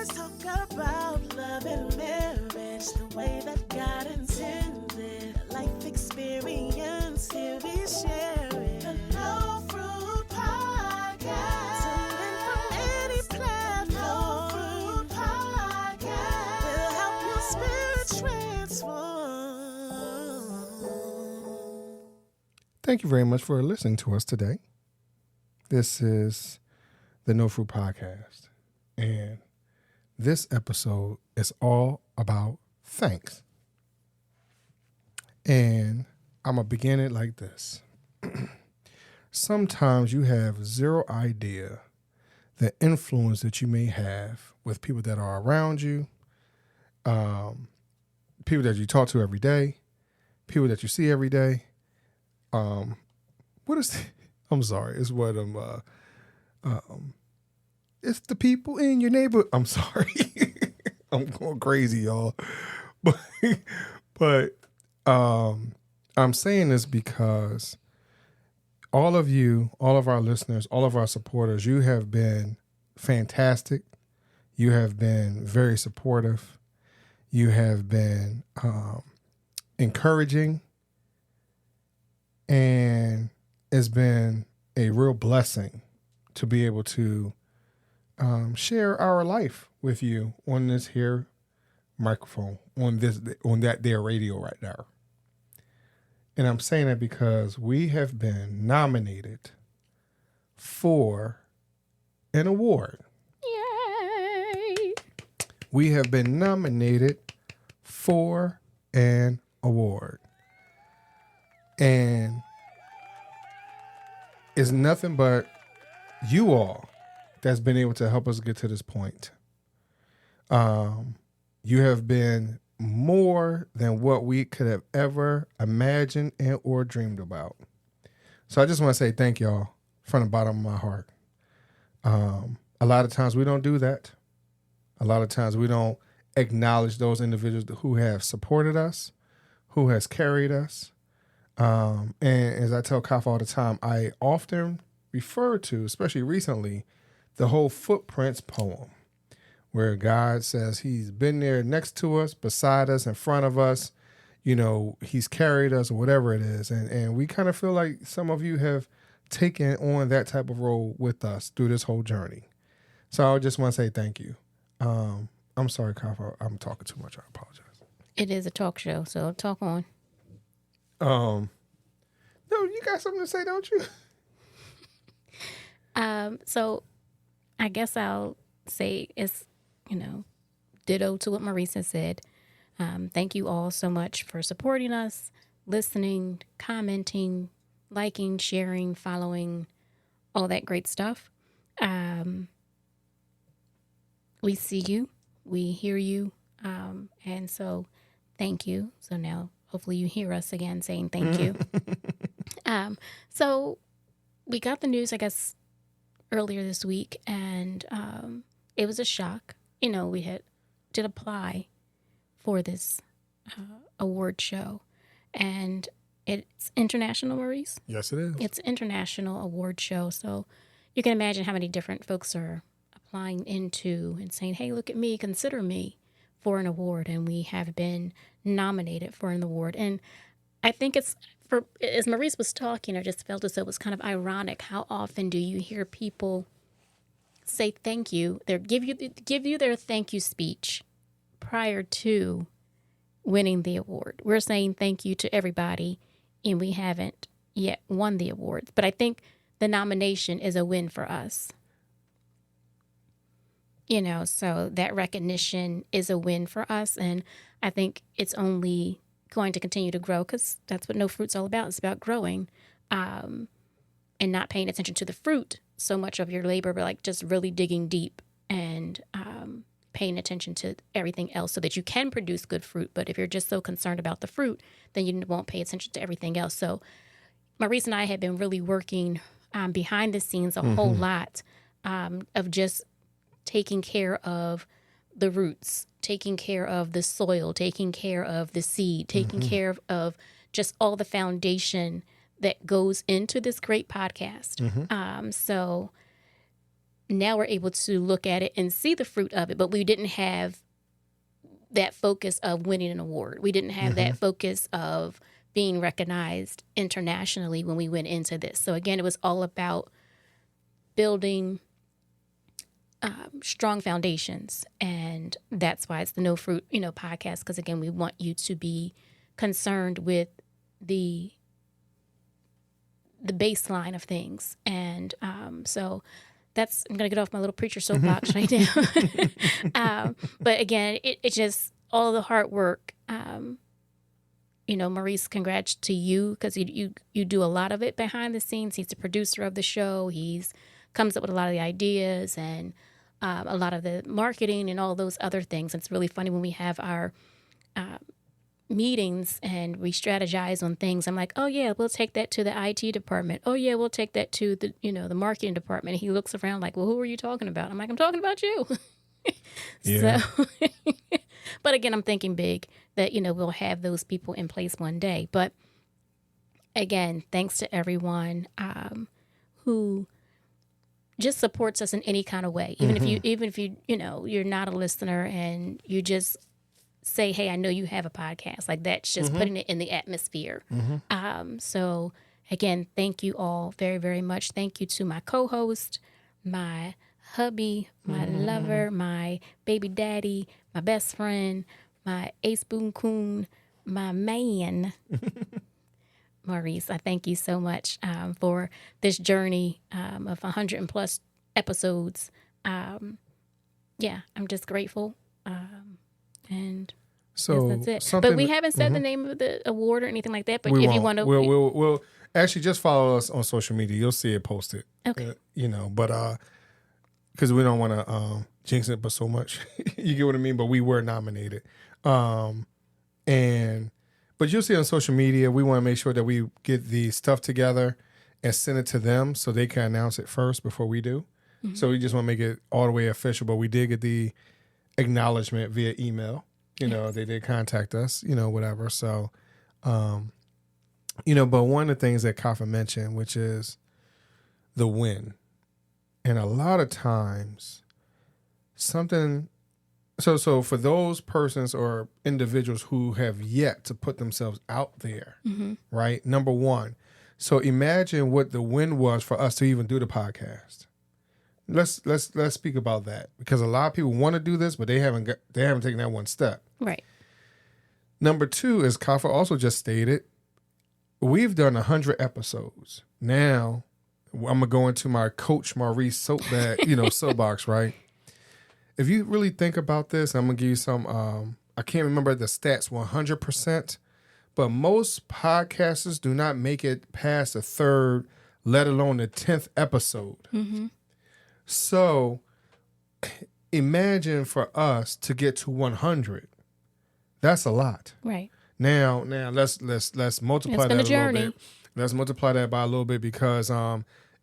Let's talk about love and marriage, the way that God intended. Life experience, here we share it. The No Fruit Podcast. Tune in from any platform. No Fruit Podcast. We'll help your spirit transform. Thank you very much for listening to us today. This is the No Fruit Podcast, and this episode is all about thanks. And I'm going to begin it like this. Sometimes you have zero idea the influence that you may have with people that are around you, people that you talk to every day, people that you see every day. What is? I'm sorry. It's what it's the people in your neighborhood. I'm sorry. I'm going crazy, y'all. But I'm saying this because all of you, all of our listeners, all of our supporters, you have been fantastic. You have been very supportive. You have been encouraging. And it's been a real blessing to be able to share our life with you on this here microphone, on that there radio right now. And I'm saying that because we have been nominated for an award. Yay! We have been nominated for an award. And it's nothing but you all that's been able to help us get to this point. You have been more than what we could have ever imagined and or dreamed about. So I just want to say thank y'all from the bottom of my heart. A lot of times we don't do that. A lot of times we don't acknowledge those individuals who have supported us, who has carried us. And as I tell Kaf all the time, I often refer to, especially recently, the whole Footprints poem, where God says he's been there next to us, beside us, in front of us. You know, he's carried us or whatever it is. And we kind of feel like some of you have taken on that type of role with us through this whole journey. So I just want to say thank you. I'm sorry, Kaf, I'm talking too much. I apologize. It is a talk show, so talk on. No, you got something to say, don't you? So I guess I'll say it's, ditto to what Marisa said. Thank you all so much for supporting us, listening, commenting, liking, sharing, following, all that great stuff. We see you, we hear you, and so thank you. So now hopefully you hear us again saying thank you. So we got the news, I guess, earlier this week, and it was a shock. We did apply for this award show, and it's international, Maurice. Yes, it is. It's an international award show, so you can imagine how many different folks are applying into and saying, hey, look at me, consider me for an award, and we have been nominated for an award. And I think it's, as Maurice was talking, I just felt as though it was kind of ironic. How often do you hear people say thank you? They give you their thank you speech prior to winning the award. We're saying thank you to everybody, and we haven't yet won the awards. But I think the nomination is a win for us. So that recognition is a win for us, and I think it's only going to continue to grow, because that's what No Fruit's all about. It's about growing, and not paying attention to the fruit so much of your labor, but like just really digging deep and paying attention to everything else so that you can produce good fruit. But if you're just so concerned about the fruit, then you won't pay attention to everything else. So Maurice and I have been really working behind the scenes a whole lot of just taking care of the roots, taking care of the soil, taking care of the seed, taking care of just all the foundation that goes into this great podcast. So now we're able to look at it and see the fruit of it, but we didn't have that focus of winning an award. We didn't have that focus of being recognized internationally when we went into this. So again, it was all about building strong foundations, and that's why it's the No Fruit, podcast. Because again, we want you to be concerned with the baseline of things, and so that's, I'm gonna get off my little preacher soapbox right now. But again, it just all the hard work. Maurice, congrats to you, because you do a lot of it behind the scenes. He's the producer of the show. He's comes up with a lot of the ideas and a lot of the marketing and all those other things. And it's really funny when we have our meetings and we strategize on things. I'm like, oh yeah, we'll take that to the IT department. Oh yeah, we'll take that to the the marketing department. And he looks around like, well, who are you talking about? I'm like, I'm talking about you. Yeah. So, but again, I'm thinking big that we'll have those people in place one day. But again, thanks to everyone who just supports us in any kind of way. Even if you you're not a listener and you just say, hey, I know you have a podcast. Like, that's just putting it in the atmosphere. So again, thank you all very, very much. Thank you to my co-host, my hubby, my lover, my baby daddy, my best friend, my ace boon coon, my man, Maurice. I thank you so much for this journey of 100 and plus episodes. I'm just grateful. And So that's it. But we haven't said the name of the award or anything like that. But if you want to, we'll actually just follow us on social media. You'll see it posted. Okay. But because we don't want to jinx it, but so much, you get what I mean. But we were nominated, but you'll see on social media. We want to make sure that we get the stuff together and send it to them so they can announce it first before we do. So we just want to make it all the way official. But we did get the acknowledgement via email. They did contact us, whatever. So, but one of the things that Kafa mentioned, which is the win. And a lot of times so for those persons or individuals who have yet to put themselves out there, right? Number one. So imagine what the win was for us to even do the podcast. Let's speak about that, because a lot of people want to do this, but they haven't taken that one step. right. Number two, as Kafa also just stated, we've done 100 episodes. Now, I'm gonna go into my Coach Maurice soapbox, right? If you really think about this, I'm gonna give you some. I can't remember the stats 100%, but most podcasters do not make it past the third, let alone the 10th episode. So imagine for us to get to 100. That's a lot. Right. Now let's multiply that a little bit. Let's multiply that by a little bit, because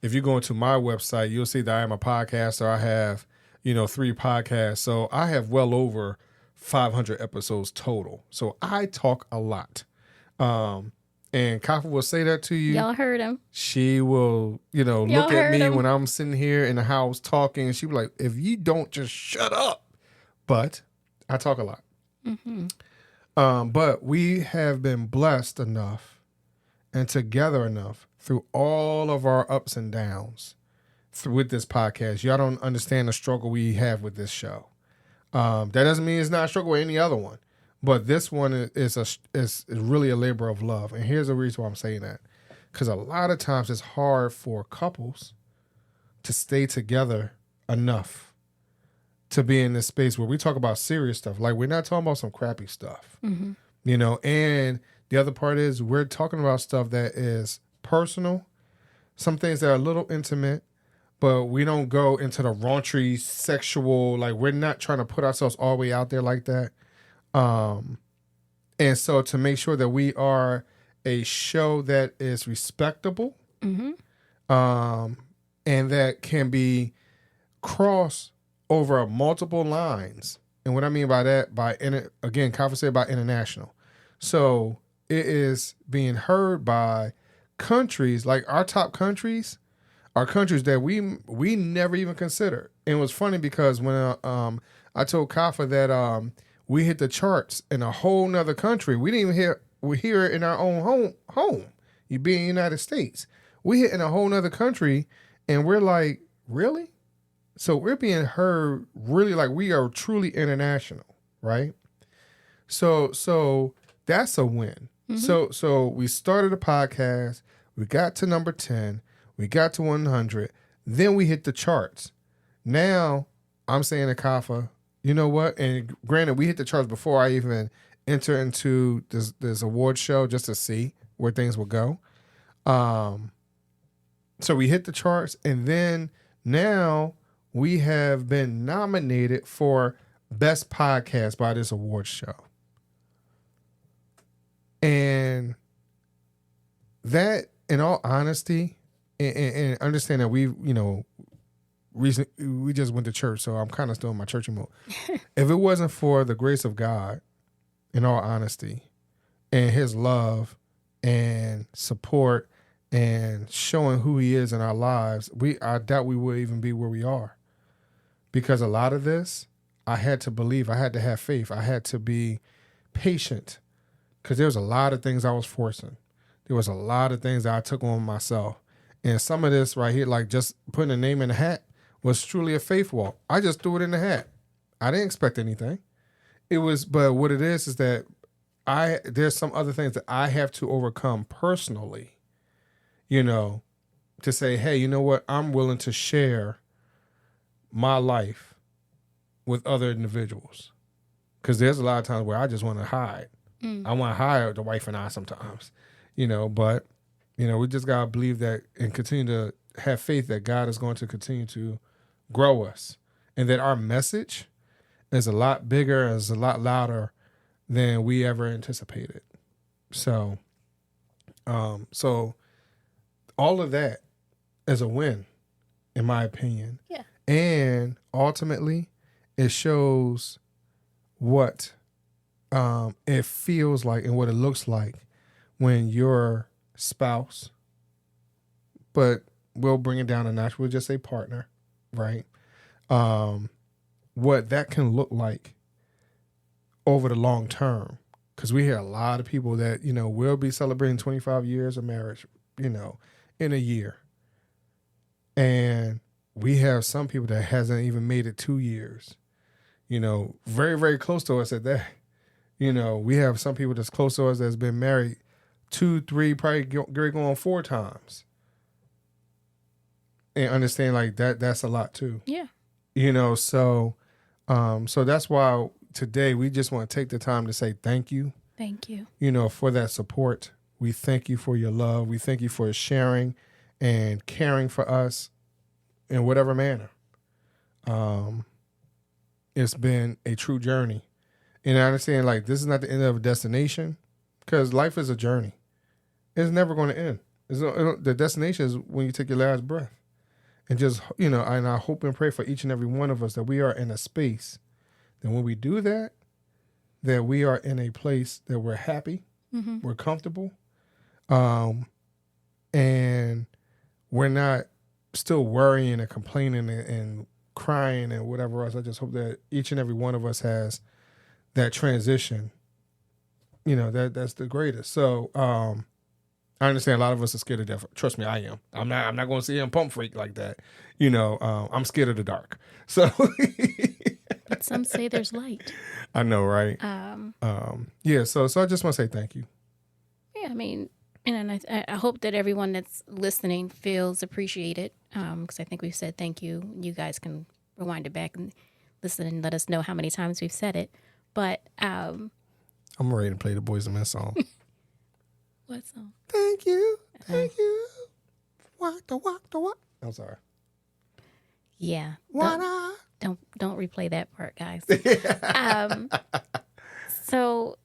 if you go into my website, you'll see that I am a podcaster. I have 3 podcasts, so I have well over 500 episodes total. So I talk a lot. And Kafa will say that to you. Y'all heard him. She will, look at me when I'm sitting here in the house talking, and she will be like, if you don't just shut up. But I talk a lot. But we have been blessed enough and together enough through all of our ups and downs with this podcast. Y'all don't understand the struggle we have with this show. That doesn't mean it's not a struggle with any other one. But this one is really a labor of love. And here's the reason why I'm saying that. Because a lot of times it's hard for couples to stay together enough to be in this space where we talk about serious stuff. Like, we're not talking about some crappy stuff. And the other part is we're talking about stuff that is personal, some things that are a little intimate, but we don't go into the raunchy sexual, like, we're not trying to put ourselves all the way out there like that. And so to make sure that we are a show that is respectable, and that can be crossed over multiple lines. And what I mean by that, again, Kafa said about international. So it is being heard by countries, like our top countries are countries that we never even considered. And it was funny because when I told Kafa that we hit the charts in a whole nother country, we didn't even hear it in our own home. You being in the United States, we hit in a whole nother country, and we're like, really? So we're being heard really, like we are truly international, right? So that's a win. So we started a podcast, we got to number 10, we got to 100, then we hit the charts. Now I'm saying to Kafa, you know what? And granted, we hit the charts before I even enter into this award show just to see where things will go. So we hit the charts, and then now we have been nominated for Best Podcast by this award show. And that, in all honesty, and understand that we just went to church, so I'm kind of still in my churchy mode. If it wasn't for the grace of God, in all honesty, and his love and support and showing who he is in our lives, I doubt we would even be where we are. Because a lot of this, I had to believe, I had to have faith, I had to be patient. Because there was a lot of things I was forcing. There was a lot of things that I took on myself. And some of this right here, like just putting a name in the hat, was truly a faith walk. I just threw it in the hat. I didn't expect anything. But what it is that there's some other things that I have to overcome personally, to say, hey, you know what? I'm willing to share my life with other individuals. Because there's a lot of times where I just want to hide. I want to hide the wife and I sometimes, but, we just got to believe that and continue to have faith that God is going to continue to grow us and that our message is a lot bigger, is a lot louder than we ever anticipated. So all of that is a win, in my opinion. Yeah. And ultimately, it shows what it feels like and what it looks like when your spouse, but we'll bring it down a notch, we'll just say partner, right? What that can look like over the long term. Because we hear a lot of people that, will be celebrating 25 years of marriage, in a year. And we have some people that hasn't even made it 2 years, very, very close to us at that. We have some people that's close to us that's been married 2, 3, probably going 4 times. And understand like that's a lot too. Yeah. So that's why today we just want to take the time to say thank you. Thank you. For that support. We thank you for your love. We thank you for sharing and caring for us in whatever manner. It's been a true journey. And I understand, like, this is not the end of a destination, because life is a journey. It's never going to end. The destination is when you take your last breath. And just, and I hope and pray for each and every one of us that we are in a space that when we do that we are in a place that we're happy, we're comfortable, and we're not still worrying and complaining and crying and whatever else. I just hope that each and every one of us has that transition, that's the greatest. So I understand a lot of us are scared of death. Trust me, I am. I'm not going to see him pump freak like that. I'm scared of the dark. So, but some say there's light. I know, right? Yeah. So I just want to say thank you. Yeah, I mean, and I hope that everyone that's listening feels appreciated. Because I think we've said thank you. You guys can rewind it back and listen and let us know how many times we've said it. But I'm ready to play the Boys and Men song. What song? Thank you. Walk the walk. I'm sorry. Yeah. Don't replay that part, guys. So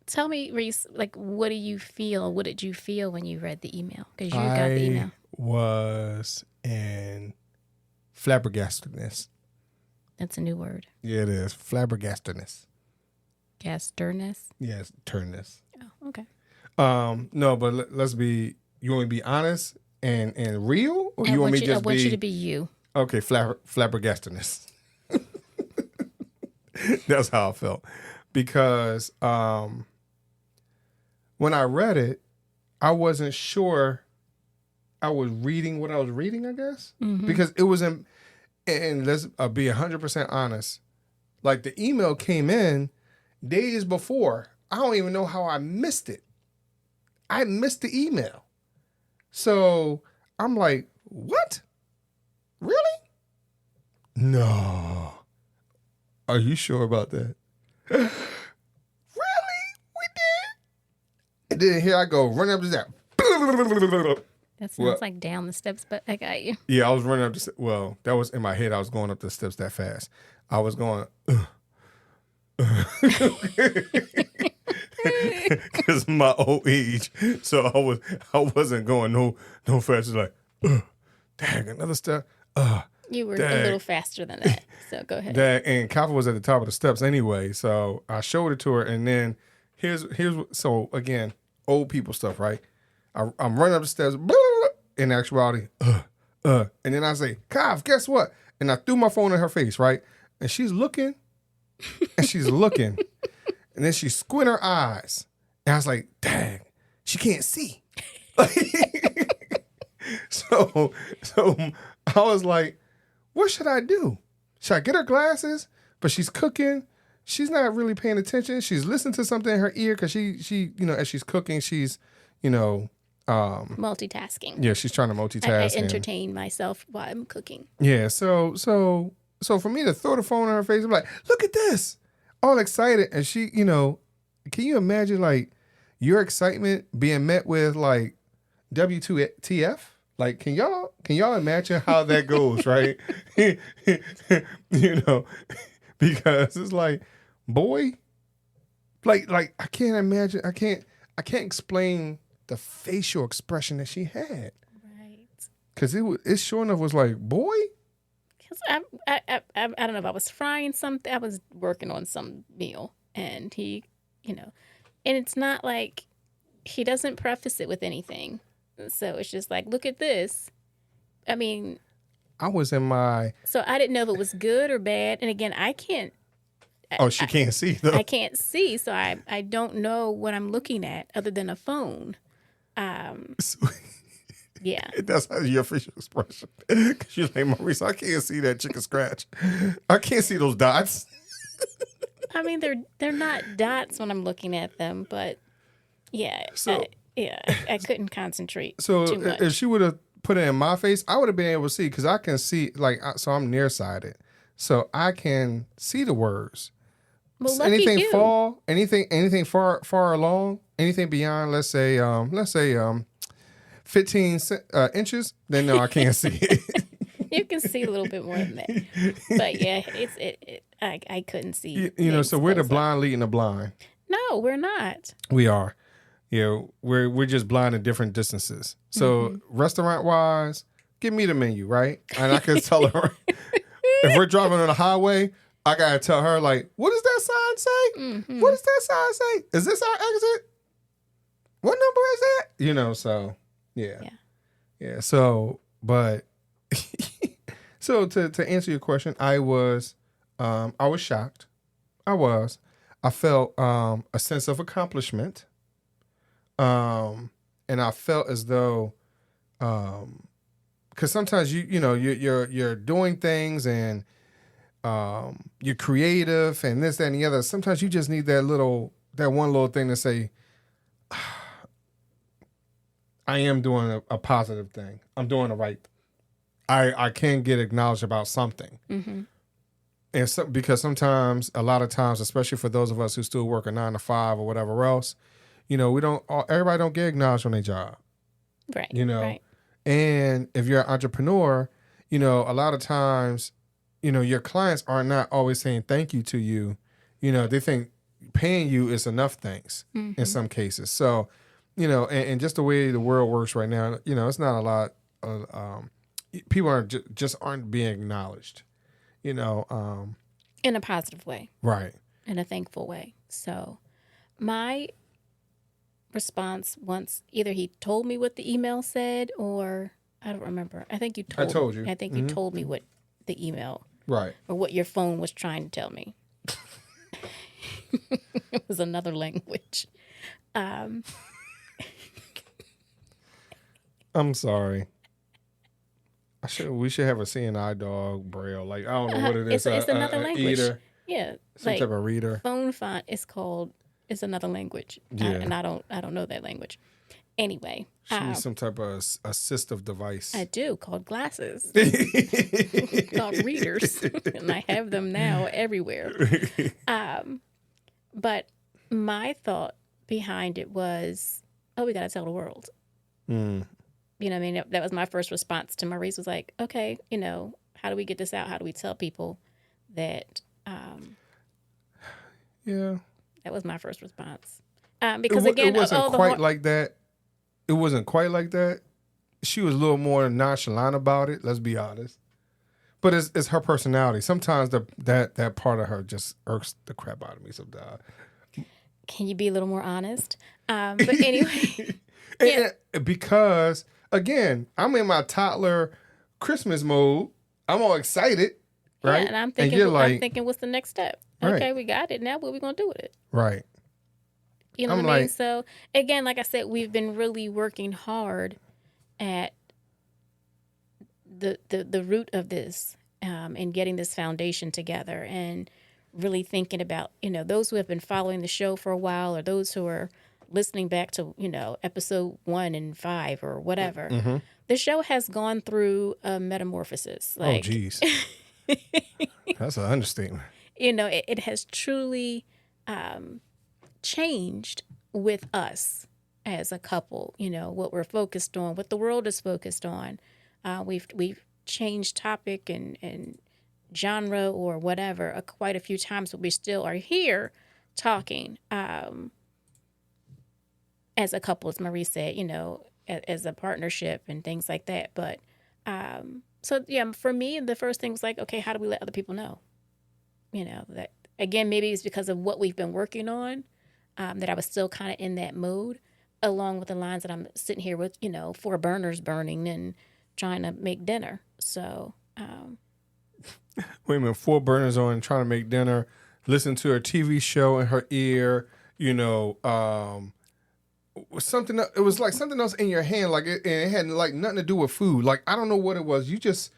tell me, Reese, like, what do you feel? What did you feel when you read the email? Because you got the email. I was in flabbergastedness. That's a new word. Yeah, it is. Flabbergastedness. Gasterness? Yes, turnness. Oh, okay. No, but let's be, you want me to be honest and real, or I you want me I just want be you to be you. okay? Flabbergastiness. That's how I felt because when I read it, I wasn't sure I was reading what I was reading. I guess because it was in, and let's be 100% honest. Like the email came in days before. I don't even know how I missed it. I missed the email. So I'm like, what? Really? No. Are you sure about that? Really? We did? And then here I go, running up the steps. That sounds Well, like down the steps, but I got you. yeah, I was running up the steps. Well, that was in my head. I was going up the steps that fast. I was going, because my old age. So I wasn't going no faster. Like, dang, another step. You were Dang. a little faster than that. So go ahead. That and Kafa was at the top of the steps anyway. So I showed it to her, and then here's so again, old people stuff, right? I'm running up the steps. Blah, blah, blah, in actuality, and then I say, Kav, guess what? And I threw my phone in her face, right? And she's looking, and she's looking, and then she squint her eyes, and I was like, dang, she can't see. So I was like, what should I do? Should I get her glasses? But she's cooking. She's not really paying attention. She's listening to something in her ear because she as she's cooking, she's, Multitasking. yeah, she's trying to multitask. I entertain myself while I'm cooking. Yeah, so for me to throw the phone in her face, I'm like, look at this, all excited, and she, can you imagine like your excitement being met with like W2TF? Like, can y'all imagine how that goes, right? Because it's like, boy, like I can't imagine, I can't explain the facial expression that she had. Right. Because it sure enough was like, boy. Because I don't know if I was frying something. I was working on some meal, and he, and it's not like he doesn't preface it with anything. So it's just like, look at this. I mean, I was in my. So I didn't know if it was good or bad. And again, I can't. Oh, she can't see though. I can't see, so I don't know what I'm looking at other than a phone. Yeah. That's your facial expression. Because you're like, Maurice, I can't see that chicken scratch. I can't see those dots. I mean, they're not dots when I'm looking at them, but yeah. So I couldn't concentrate so too much. if she would have put it in my face, I would have been able to see because I can see so I'm nearsighted, so I can see the words. Well, lucky anything you. anything far along, anything beyond, let's say 15 inches, then no, I can't see it. You can see a little bit more than that, but yeah, I couldn't see. So we're the blind leading the blind. No, we're not. We are. Yeah, we're just blind at different distances. So restaurant wise, give me the menu, right? And I can tell her if we're driving on the highway, I gotta tell her like, what does that sign say? Mm-hmm. What does that sign say? Is this our exit? What number is that? So yeah. So, but so to answer your question, I was shocked. I felt a sense of accomplishment. And I felt as though, because sometimes you're doing things and you're creative and this, that, and the other. Sometimes you just need that one little thing to say, I am doing a positive thing. I'm doing the right. I can get acknowledged about something. Mm-hmm. And so, because sometimes, a lot of times, especially for those of us who still work a 9 to 5 or whatever else, everybody don't get acknowledged on their job. Right. Right. And if you're an entrepreneur, a lot of times, your clients are not always saying thank you to you. They think paying you is enough things in some cases. So, and just the way the world works right now, it's not a lot of, people aren't being acknowledged, in a positive way. Right. In a thankful way. So my response, once either he told me what the email said or I don't remember. I think you told. I told you. I think you told me what the email Right. or what your phone was trying to tell me. It was another language. I'm sorry. We should have a CNI dog braille. Like I don't know what it is. It's another language. Eater, Yeah, some like type of reader. phone font is called. It's another language. Yeah. And I don't know that language. Anyway, She needs some type of assistive device. I do called glasses, called readers, and I have them now everywhere. But my thought behind it was, oh, we got to tell the world. Mm. You know what I mean? That was my first response to Maurice was like, okay, you know, how do we get this out? How do we tell people that? Yeah. That was my first response. Because again, it wasn't quite like that. It wasn't quite like that. She was a little more nonchalant about it. Let's be honest. But it's her personality. Sometimes that part of her just irks the crap out of me sometimes. Can you be a little more honest? But anyway. Yeah. Because, again, I'm in my toddler Christmas mode. I'm all excited, right? Yeah, and I'm thinking, what's the next step? Right. Okay, we got it. Now what are we going to do with it? Right. You know I'm what I mean? like- So, again, like I said, we've been really working hard at the root of this and getting this foundation together and really thinking about, you know, those who have been following the show for a while or those who are listening back to, you know, episode 1 and 5 or whatever. Mm-hmm. The show has gone through a metamorphosis. Oh, geez. That's an understatement. You know, it has truly changed with us as a couple. You know, what we're focused on, what the world is focused on. We've changed topic and genre or whatever quite a few times, but we still are here talking as a couple, as Marie said, you know, as a partnership and things like that. But so, yeah, for me, the first thing was like, okay, how do we let other people know? You know, that, again, maybe it's because of what we've been working on, that I was still kind of in that mode, along with the lines that I'm sitting here with, you know, 4 burners burning and trying to make dinner. So, Wait a minute, 4 burners on, trying to make dinner, listen to her TV show in her ear, you know, something. It was like something else in your hand, like it had like nothing to do with food. Like I don't know what it was. You just,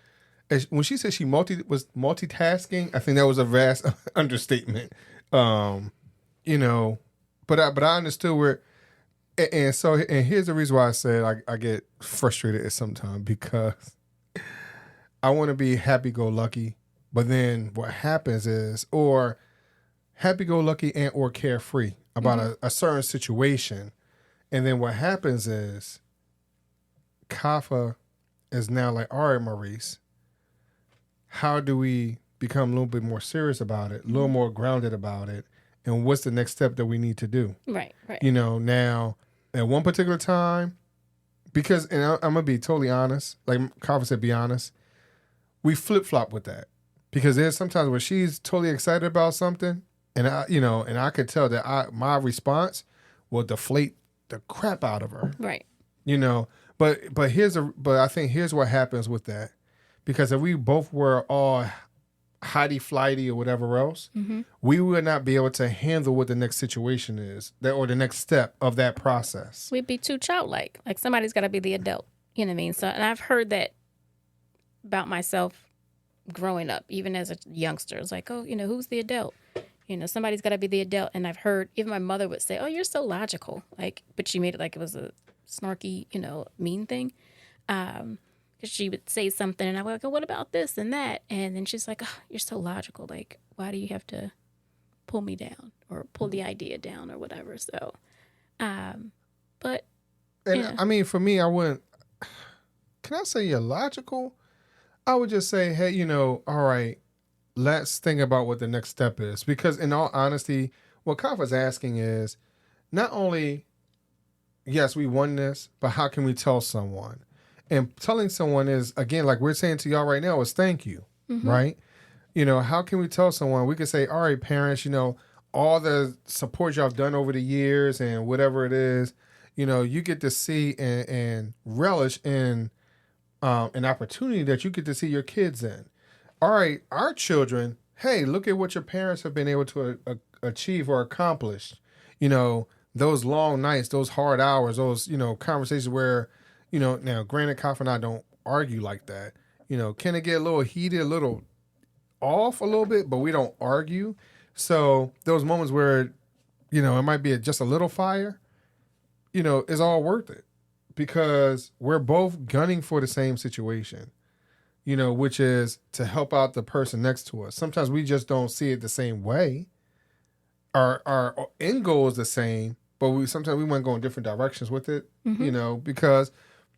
when she said she was multitasking, I think that was a vast understatement. You know, but I understood where, and here's the reason why I said I get frustrated at sometimes, because I want to be happy-go-lucky, but then what happens is, or happy-go-lucky and or carefree about a certain situation, and then what happens is, Kafa is now like, all right, Maurice, how do we become a little bit more serious about it, a little more grounded about it, and what's the next step that we need to do? right. You know, now, at one particular time, because, and I'm going to be totally honest, like Kafa said, be honest, we flip-flop with that. Because there's sometimes where she's totally excited about something, and I could tell that my response will deflate the crap out of her. Right. You know, but I think here's what happens with that. Because if we both were all hidey-flighty or whatever else, we would not be able to handle what the next situation is, or the next step of that process. We'd be too childlike. Like somebody's got to be the adult. You know what I mean? So, and I've heard that about myself growing up, even as a youngster. It's like, oh, you know, who's the adult? You know, somebody's got to be the adult. And I've heard, even my mother would say, oh, you're so logical. Like, but she made it like it was a snarky, you know, mean thing. She would say something and I would go, what about this and that? And then she's like, oh, you're so logical. Like, why do you have to pull me down or pull the idea down or whatever? So, but. And yeah. I mean, for me, I wouldn't, can I say you're logical? I would just say, hey, you know, all right, let's think about what the next step is. Because in all honesty, what Kafa's asking is not only, yes, we won this, but how can we tell someone? And telling someone is, again, like we're saying to y'all right now, is thank you, right? You know, how can we tell someone? We could say, all right, parents, you know, all the support y'all have done over the years and whatever it is, you know, you get to see and relish in an opportunity that you get to see your kids in. All right, our children, hey, look at what your parents have been able to achieve or accomplish. You know, those long nights, those hard hours, those, conversations where, now granted, Kaf and I don't argue like that. Can it get a little heated, a little off a little bit, but we don't argue. So those moments where, it might be just a little fire, is all worth it because we're both gunning for the same situation, which is to help out the person next to us. Sometimes we just don't see it the same way. Our end goal is the same, but sometimes we want to go in different directions with it, because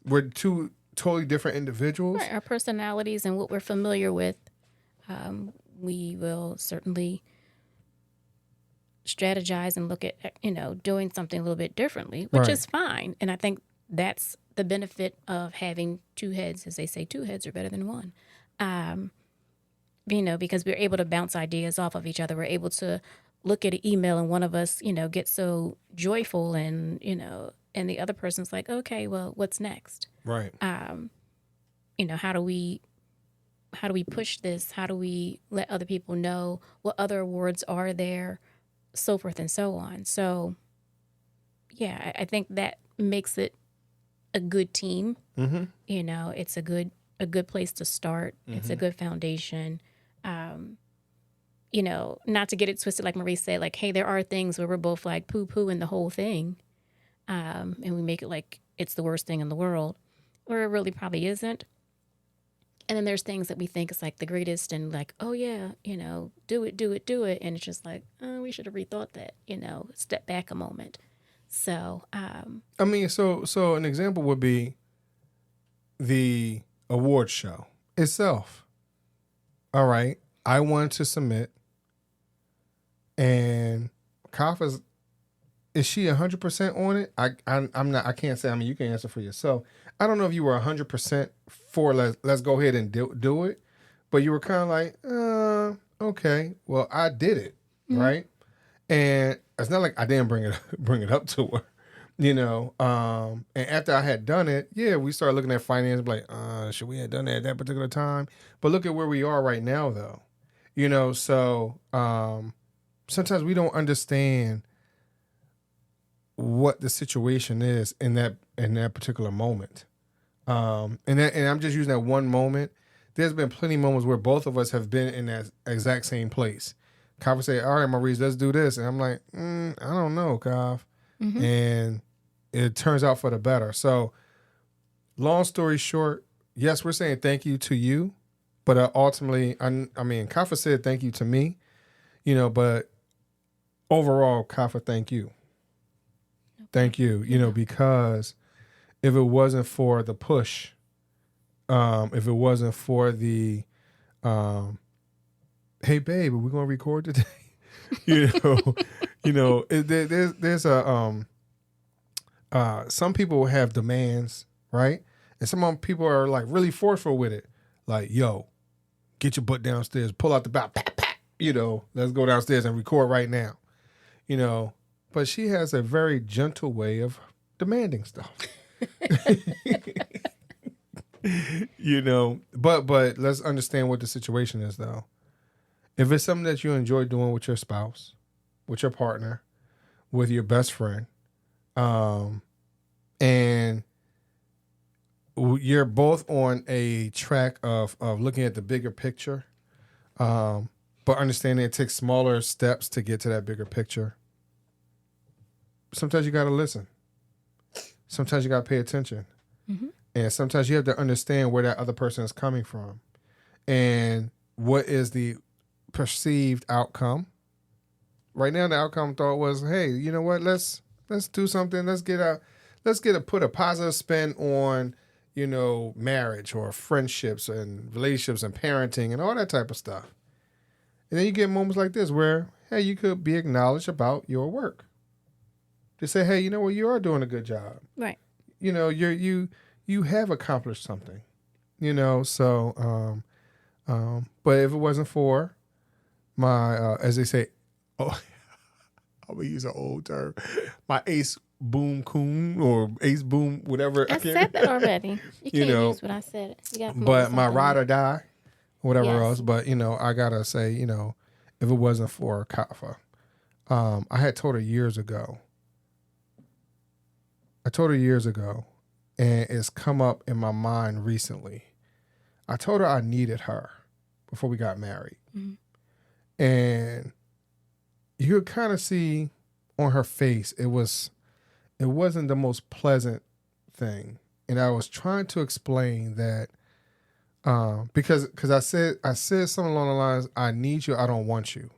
we're two totally different individuals. Right, our personalities and what we're familiar with, we will certainly strategize and look at, doing something a little bit differently, which is fine. And I think that's the benefit of having two heads. As they say, two heads are better than one. Because we're able to bounce ideas off of each other. We're able to look at an email and one of us, gets so joyful and the other person's like, okay, well, what's next? Right. How do we push this? How do we let other people know what other awards are there? So forth and so on. So, yeah, I think that makes it a good team. Mm-hmm. It's a good place to start. Mm-hmm. It's a good foundation. Not to get it twisted, like Marie said, like, hey, there are things where we're both like poo-poo in the whole thing, and we make it like it's the worst thing in the world, where it really probably isn't. And then there's things that we think is like the greatest and like, oh yeah, do it. And it's just like, oh, we should have rethought that, step back a moment. So, so an example would be the award show itself. All right. I wanted to submit and Kaf is she 100% on it? I'm not, I can't say, you can answer for yourself. I don't know if you were 100% for let's go ahead and do it, but you were kind of like, okay, well, I did it, right? And it's not like I didn't bring it up to her, and after I had done it, we started looking at finance, like, should we have done that at that particular time? But look at where we are right now, though, so sometimes we don't understand what the situation is in that particular moment. And I'm just using that one moment. There's been plenty of moments where both of us have been in that exact same place. Kaf would say, all right, Maurice, let's do this. And I'm like, I don't know, Kaf. Mm-hmm. And it turns out for the better. So long story short, yes, we're saying thank you to you. But ultimately, Kaf said thank you to me, but overall, Kaf, thank you. Thank you, because if it wasn't for the push, if it wasn't for the, hey babe, are we gonna record today? There's some people have demands, right? And some people are like really forceful with it, like, yo, get your butt downstairs, pull out the bat, pat, pat, let's go downstairs and record right now, But she has a very gentle way of demanding stuff. But let's understand what the situation is, though. If it's something that you enjoy doing with your spouse, with your partner, with your best friend, and you're both on a track of looking at the bigger picture, but understanding it takes smaller steps to get to that bigger picture. Sometimes you got to listen. Sometimes you got to pay attention. Mm-hmm. And sometimes you have to understand where that other person is coming from and what is the perceived outcome. Right now, the outcome thought was, hey, you know what? Let's do something. Let's put a positive spin on, marriage or friendships and relationships and parenting and all that type of stuff. And then you get moments like this where, hey, you could be acknowledged about your work. To say, hey, you know what, you are doing a good job. Right. You have accomplished something. So but if it wasn't for my as they say, I'm gonna use an old term, my ace Boom Coon or Ace Boom, whatever. I said that already. You can't know, use what I said. You gotta come up but with my something ride new. or die, whatever Yes. else. But, I got to say, if it wasn't for Kafa, I had told her years ago. And it's come up in my mind recently. I told her I needed her before we got married. Mm-hmm. And you could kind of see on her face, it wasn't the most pleasant thing. And I was trying to explain that because I said something along the lines, I need you, I don't want you.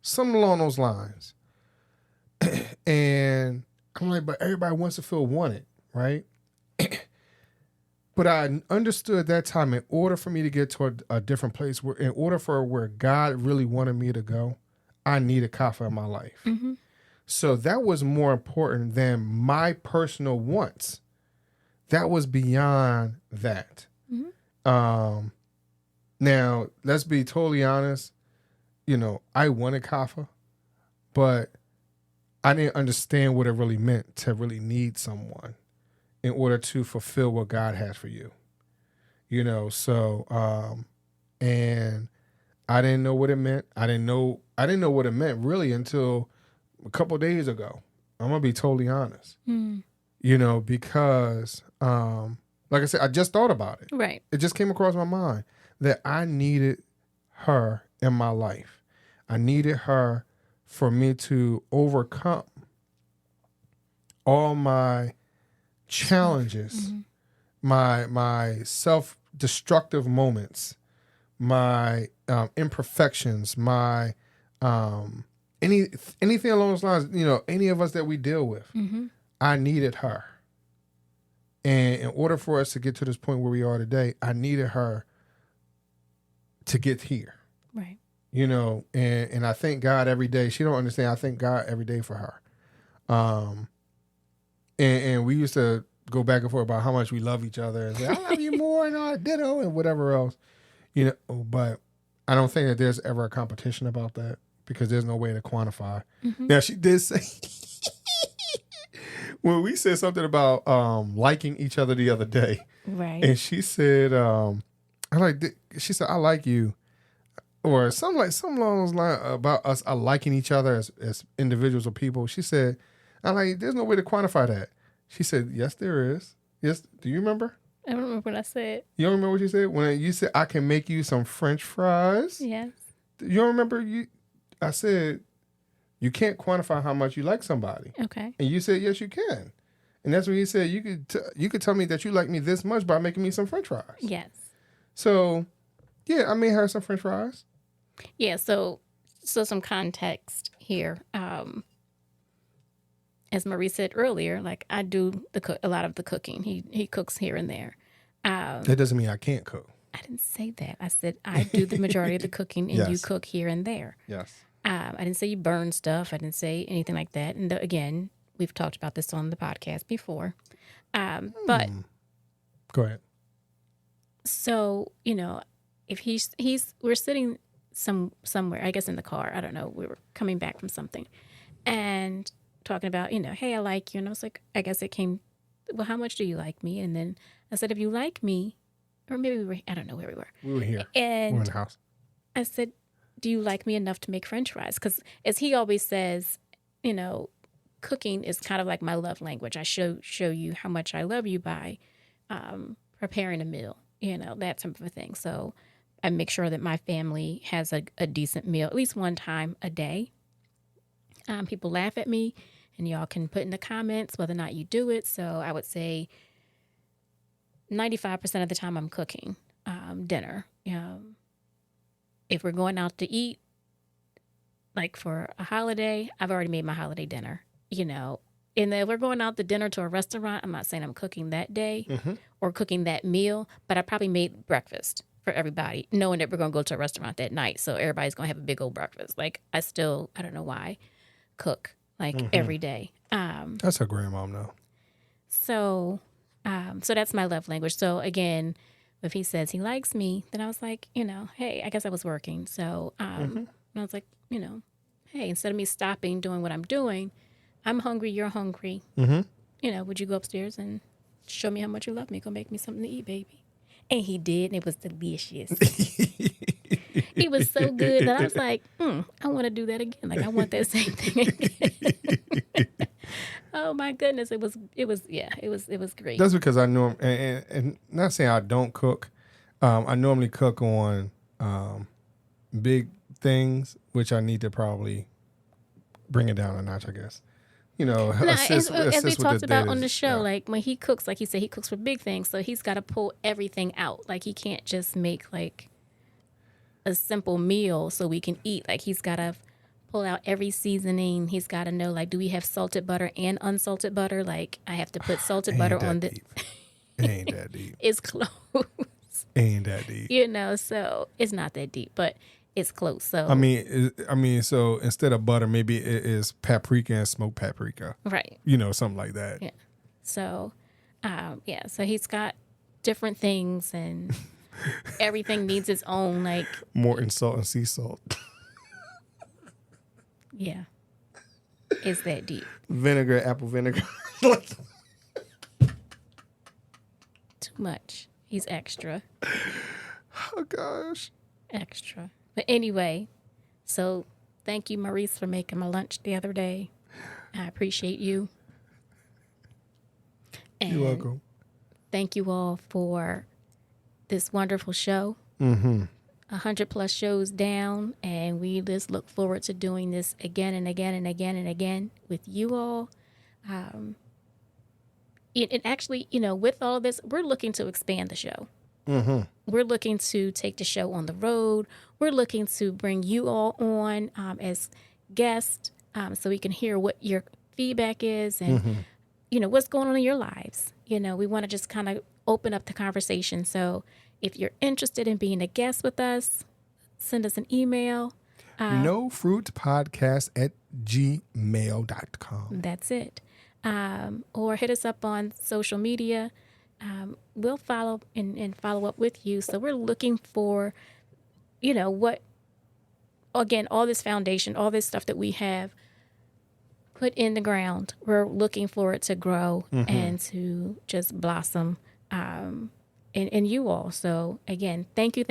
Something along those lines. And I'm like, but everybody wants to feel wanted, right? But I understood that time, in order for me to get to a different place, in order for where God really wanted me to go, I needed Kafa in my life. Mm-hmm. So that was more important than my personal wants. That was beyond that. Mm-hmm. Now, let's be totally honest. I wanted Kafa, but I didn't understand what it really meant to really need someone in order to fulfill what God has for you. And I didn't know what it meant. I didn't know what it meant really until a couple of days ago. I'm gonna be totally honest. Mm. Because like I said, I just thought about it. Right. It just came across my mind that I needed her in my life. I needed her for me to overcome all my challenges, Mm-hmm. my self-destructive moments, my imperfections, my anything along those lines, any of us that we deal with. Mm-hmm. I needed her. And in order for us to get to this point where we are today, I needed her to get here. Right. And I thank God every day. She don't understand. I thank God every day for her. And we used to go back and forth about how much we love each other and say, I love you more and all ditto and whatever else. But I don't think that there's ever a competition about that because there's no way to quantify. Mm-hmm. Now, she did say, when we said something about liking each other the other day, Right. and she said, she said, I like you. Or something along those lines about us liking each other as individuals or people. She said, there's no way to quantify that. She said, yes, there is. Yes. Do you remember? I don't remember what I said. You don't remember what you said? When you said, I can make you some French fries. Yes. You don't remember? I said, you can't quantify how much you like somebody. Okay. And you said, yes, you can. And that's when he said, you could tell me that you like me this much by making me some French fries. Yes. So, yeah, I made her some French fries. Yeah. So some context here. As Marie said earlier, like I do a lot of the cooking. He cooks here and there. That doesn't mean I can't cook. I didn't say that. I said I do the majority of the cooking and Yes. you cook here and there. Yes. I didn't say you burn stuff. I didn't say anything like that. And again, we've talked about this on the podcast before. But Go ahead. so, if we're sitting somewhere, I guess in the car, I don't know, we were coming back from something and talking about, hey, I like you. And I was like, I guess it came, well, how much do you like me? And then I said, if you like me, or maybe I don't know where we were. We were here. And we were in the house. I said, do you like me enough to make French fries? Because as he always says, cooking is kind of like my love language. I show you how much I love you by preparing a meal, that type of a thing. So I make sure that my family has a decent meal, at least one time a day. People laugh at me, and y'all can put in the comments whether or not you do it. So I would say 95% of the time I'm cooking dinner. If we're going out to eat, like for a holiday, I've already made my holiday dinner, And if we're going out to dinner to a restaurant, I'm not saying I'm cooking that day or cooking that meal, but I probably made breakfast for everybody, knowing that we're going to go to a restaurant that night. So everybody's going to have a big old breakfast. Like I don't know why, cook like every day. That's her grandmom, though. So that's my love language. So again, if he says he likes me, then I was like, hey, I guess I was working. So and I was like, hey, instead of me stopping doing what I'm doing, I'm hungry, you're hungry. Mm-hmm. You know, would you go upstairs and show me how much you love me? Go make me something to eat, baby. And he did, and it was delicious. It was so good that I was like, I want to do that again. Like, I want that same thing again. Oh my goodness, it was great. That's because I know, and not saying I don't cook. I normally cook on big things, which I need to probably bring it down a notch, I guess. You know, assist as we with talked the about datas. on the show, Yeah. like when he cooks, like he said, he cooks for big things, so he's got to pull everything out. Like he can't just make like a simple meal so we can eat. Like he's got to pull out every seasoning. He's got to know, like, do we have salted butter and unsalted butter? Like I have to put salted Ain't butter that on the. deep. Ain't that deep. It's close. Ain't that deep. You know, so it's not that deep, but it's close. So I mean, so instead of butter, maybe it is paprika and smoked paprika. right. You know, something like that. Yeah. So, so he's got different things and everything needs its own, like, More in salt and sea salt. yeah. It's that deep. Vinegar, apple vinegar. Too much. He's extra. Oh, gosh. Extra. But anyway, so thank you, Maurice, for making my lunch the other day. I appreciate you. And You're welcome. thank you all for this wonderful show. 100+ shows down, and we just look forward to doing this again and again and again and again with you all. And actually, you know, with all this, we're looking to expand the show. We're looking to take the show on the road. We're looking to bring you all on as guests so we can hear what your feedback is and, you know, what's going on in your lives. You know, we want to just kind of open up the conversation. So if you're interested in being a guest with us, send us an email. nofruitpodcast@gmail.com. That's it. Or hit us up on social media. We'll follow and follow up with you. So we're looking for, you know, again, all this foundation, all this stuff that we have put in the ground. We're looking for it to grow and to just blossom in you all. So again, thank you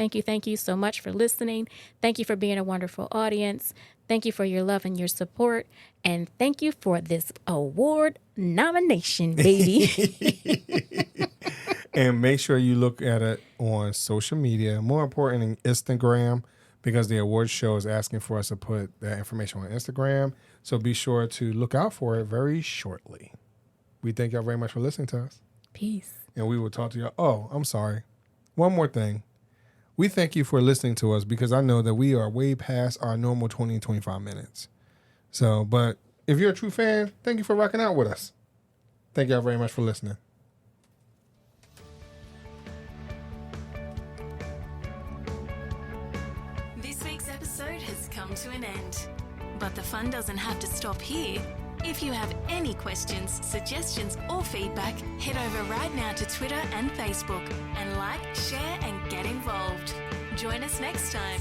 so much for listening. Thank you for being a wonderful audience. Thank you for your love and your support. And thank you for this award nomination, baby. And make sure you look at it on social media. More important, Instagram, because the award show is asking for us to put that information on Instagram. So be sure to look out for it very shortly. We thank y'all very much for listening to us. Peace. And we will talk to y'all. Oh, I'm sorry. One more thing. We thank you for listening to us because I know that we are way past our normal 20 and 25 minutes. So, but if you're a true fan, thank you for rocking out with us. Thank y'all very much for listening. This week's episode has come to an end. But the fun doesn't have to stop here. If you have any questions, suggestions, or feedback, head over right now to Twitter and Facebook and like, share, and get involved. Join us next time.